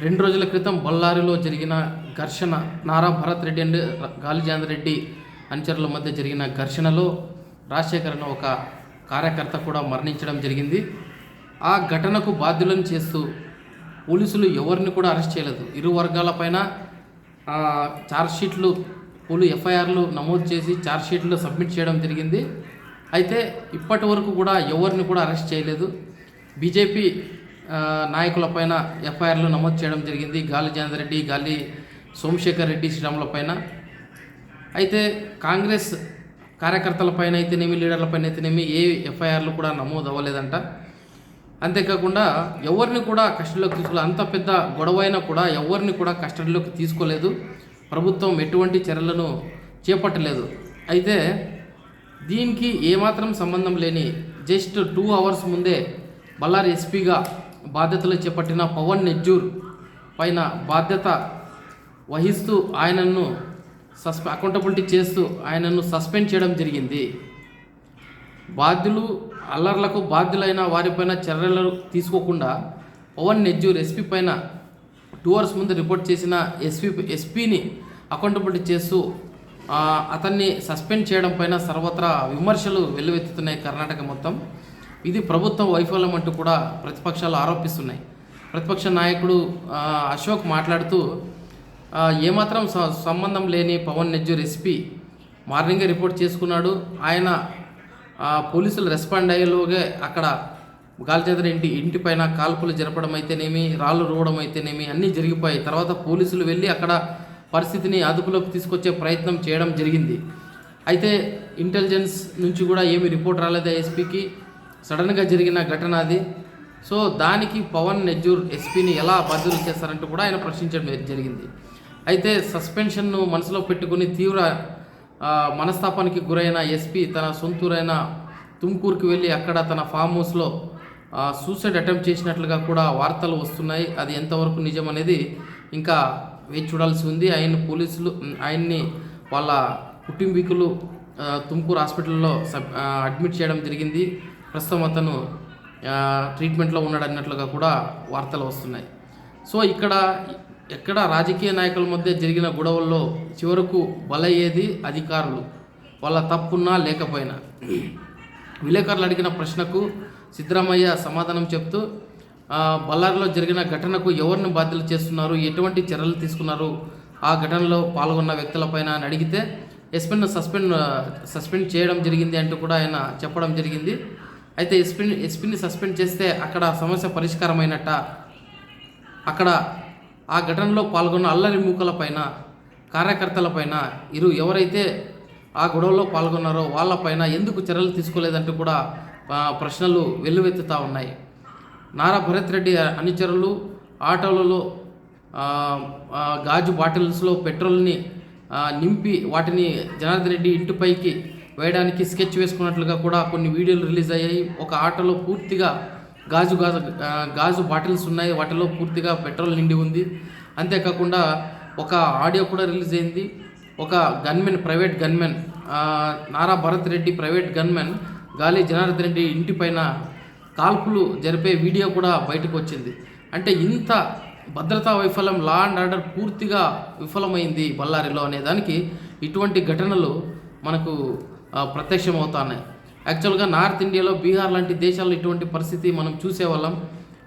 2 రోజుల క్రితం బళ్ళారిలో జరిగిన ఘర్షణ, నారా భరత్ రెడ్డి అండ్ గాలిజేందర్ రెడ్డి అనుచరుల మధ్య జరిగిన ఘర్షణలో రాజశేఖర్ అనే ఒక కార్యకర్త కూడా మరణించడం జరిగింది. ఆ ఘటనకు బాధ్యులను చేస్తూ పోలీసులు ఎవరిని కూడా అరెస్ట్ చేయలేదు. ఇరు వర్గాలపైన ఛార్జ్షీట్లు, ఎఫ్ఐఆర్లు నమోదు చేసి ఛార్జ్షీట్లు సబ్మిట్ చేయడం జరిగింది. అయితే ఇప్పటి వరకు కూడా ఎవరిని కూడా అరెస్ట్ చేయలేదు. బీజేపీ నాయకులపైన ఎఫ్ఐఆర్లు నమోదు చేయడం జరిగింది. గాలిజేందర్ రెడ్డి, గాలి సోమశేఖర్ రెడ్డి శ్రీరాములపైన. అయితే కాంగ్రెస్ కార్యకర్తలపైన అయితేనేమి, లీడర్లపైన అయితేనేమి ఏ ఎఫ్ఐఆర్లు కూడా నమోదు అవ్వలేదంట. అంతేకాకుండా ఎవరిని కూడా కస్టడీలోకి తీసుకోలేదు. అంత పెద్ద గొడవైనా కూడా ఎవరిని కూడా కస్టడీలోకి తీసుకోలేదు. ప్రభుత్వం ఎటువంటి చర్యలను చేపట్టలేదు. అయితే దీనికి ఏమాత్రం సంబంధం లేని జస్ట్ 2 అవర్స్ ముందే బళ్ళారి ఎస్పీగా బాధ్యతలు చేపట్టిన పవన్ నెజ్జూర్ పైన బాధ్యత వహిస్తూ ఆయనను అకౌంటబిలిటీ చేస్తూ ఆయనను సస్పెండ్ చేయడం జరిగింది. అల్లర్లకు బాధ్యులైన వారిపైన చర్యలు తీసుకోకుండా పవన్ నెజ్జూర్ ఎస్పీ పైన 2 అవర్స్ ముందు రిపోర్ట్ చేసిన ఎస్పీని అకౌంటబిలిటీ చేస్తూ అతన్ని సస్పెండ్ చేయడం పైన సర్వత్రా విమర్శలు వెల్లువెత్తుతున్నాయి కర్ణాటక మొత్తం. ఇది ప్రభుత్వం వైఫల్యం అంటూ కూడా ప్రతిపక్షాలు ఆరోపిస్తున్నాయి. ప్రతిపక్ష నాయకుడు అశోక్ మాట్లాడుతూ ఏమాత్రం సంబంధం లేని పవన్ నెజ్జూర్ ఎస్పీ మార్నింగే రిపోర్ట్ చేసుకున్నాడు. ఆయన పోలీసులు రెస్పాండ్ అయ్యేలోగే అక్కడ గాలిజేందర్ ఇంటి పైన కాల్పులు జరపడం అయితేనేమి, రాళ్ళు రువ్వడం అయితేనేమి అన్నీ జరిగిపోయాయి. తర్వాత పోలీసులు వెళ్ళి అక్కడ పరిస్థితిని అదుపులోకి తీసుకొచ్చే ప్రయత్నం చేయడం జరిగింది. అయితే ఇంటెలిజెన్స్ నుంచి కూడా ఏమి రిపోర్ట్ రాలేదు ఎస్పీకి. సడన్గా జరిగిన ఘటన అది. సో దానికి పవన్ నెజ్జూర్ ఎస్పీని ఎలా బాధ్యులు చేస్తారంటూ కూడా ఆయన ప్రశ్నించడం జరిగింది. అయితే సస్పెన్షన్ను మనసులో పెట్టుకుని తీవ్ర మనస్తాపానికి గురైన ఎస్పీ తన సొంతూరైన తుమ్కూరుకి వెళ్ళి అక్కడ తన ఫామ్ హౌస్లో సూసైడ్ అటెంప్ట్ చేసినట్లుగా కూడా వార్తలు వస్తున్నాయి. అది ఎంతవరకు నిజం అనేది ఇంకా వేచి చూడాల్సి ఉంది. ఆయన్ని వాళ్ళ కుటుంబీకులు తుమ్కూరు హాస్పిటల్లో అడ్మిట్ చేయడం జరిగింది. ప్రస్తుతం అతను ట్రీట్మెంట్లో ఉన్నాడన్నట్లుగా కూడా వార్తలు వస్తున్నాయి. సో ఎక్కడ రాజకీయ నాయకుల మధ్య జరిగిన గొడవల్లో చివరకు బలయ్యేది అధికారులు, వాళ్ళ తప్పున్నా లేకపోయినా. విలేకరులు అడిగిన ప్రశ్నకు సిద్ధరామయ్య సమాధానం చెప్తూ బళ్ళారిలో జరిగిన ఘటనకు ఎవరిని బాధ్యులు చేస్తున్నారు, ఎటువంటి చర్యలు తీసుకున్నారు ఆ ఘటనలో పాల్గొన్న వ్యక్తులపైన అని అడిగితే ఎస్పీని సస్పెండ్ చేయడం జరిగింది అంటూ కూడా ఆయన చెప్పడం జరిగింది. అయితే ఎస్పీని సస్పెండ్ చేస్తే అక్కడ సమస్య పరిష్కారమైనట్ట? అక్కడ ఆ ఘటనలో పాల్గొన్న అల్లరి మూకలపైన, కార్యకర్తలపైన, ఎవరైతే ఆ గొడవలో పాల్గొన్నారో వాళ్ళపైన ఎందుకు చర్యలు తీసుకోలేదంటూ కూడా ప్రశ్నలు వెల్లువెత్తుతూ ఉన్నాయి. నారా భరత్ రెడ్డి అనుచరులు ఆటోలలో గాజు బాటిల్స్లో పెట్రోల్ని నింపి వాటిని జనార్దన్ రెడ్డి ఇంటిపైకి వేయడానికి స్కెచ్ వేసుకున్నట్లుగా కూడా కొన్ని వీడియోలు రిలీజ్ అయ్యాయి. ఒక ఆటోలో పూర్తిగా గాజు బాటిల్స్ ఉన్నాయి, వాటిలో పూర్తిగా పెట్రోల్ నిండి ఉంది. అంతేకాకుండా ఒక ఆడియో కూడా రిలీజ్ అయింది. ఒక private gunmen Nara Bharat Reddy private gunmen గాలి జనార్దన్ రెడ్డి ఇంటిపైన కాల్పులు జరిపే వీడియో కూడా బయటకు వచ్చింది. అంటే ఇంత భద్రతా వైఫల్యం, లా అండ్ ఆర్డర్ పూర్తిగా విఫలమైంది బళ్ళారిలో అనే దానికి ఇటువంటి ఘటనలు మనకు ప్రత్యక్షమవుతున్నాయి. యాక్చువల్గా నార్త్ ఇండియాలో, బీహార్ లాంటి దేశాల్లో ఇటువంటి పరిస్థితి మనం చూసేవాళ్ళం.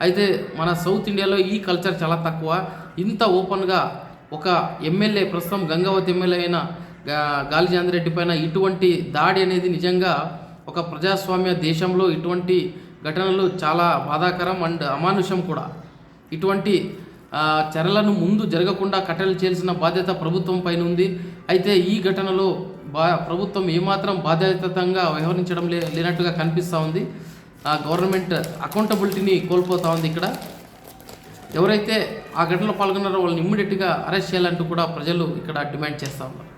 అయితే మన సౌత్ ఇండియాలో ఈ కల్చర్ చాలా తక్కువ. ఇంత ఓపెన్గా ఒక ఎమ్మెల్యే, ప్రస్తుతం గంగావతి ఎమ్మెల్యే అయిన గాలిజేందర్ రెడ్డి పైన ఇటువంటి దాడి అనేది నిజంగా ఒక ప్రజాస్వామ్య దేశంలో ఇటువంటి ఘటనలు చాలా బాధాకరం అండ్ అమానుషం కూడా. ఇటువంటి చర్యలను ముందు జరగకుండా కట్టడి చేయాల్సిన బాధ్యత ప్రభుత్వం పైన ఉంది. అయితే ఈ ఘటనలో ప్రభుత్వం ఏమాత్రం బాధ్యతంగా వ్యవహరించడం లేనట్టుగా కనిపిస్తూ ఉంది. గవర్నమెంట్ అకౌంటబిలిటీని కోల్పోతూ ఉంది. ఇక్కడ ఎవరైతే ఆ ఘటనలో పాల్గొన్నారో వాళ్ళని ఇమ్మీడియట్గా అరెస్ట్ చేయాలంటూ కూడా ప్రజలు ఇక్కడ డిమాండ్ చేస్తూ ఉన్నారు.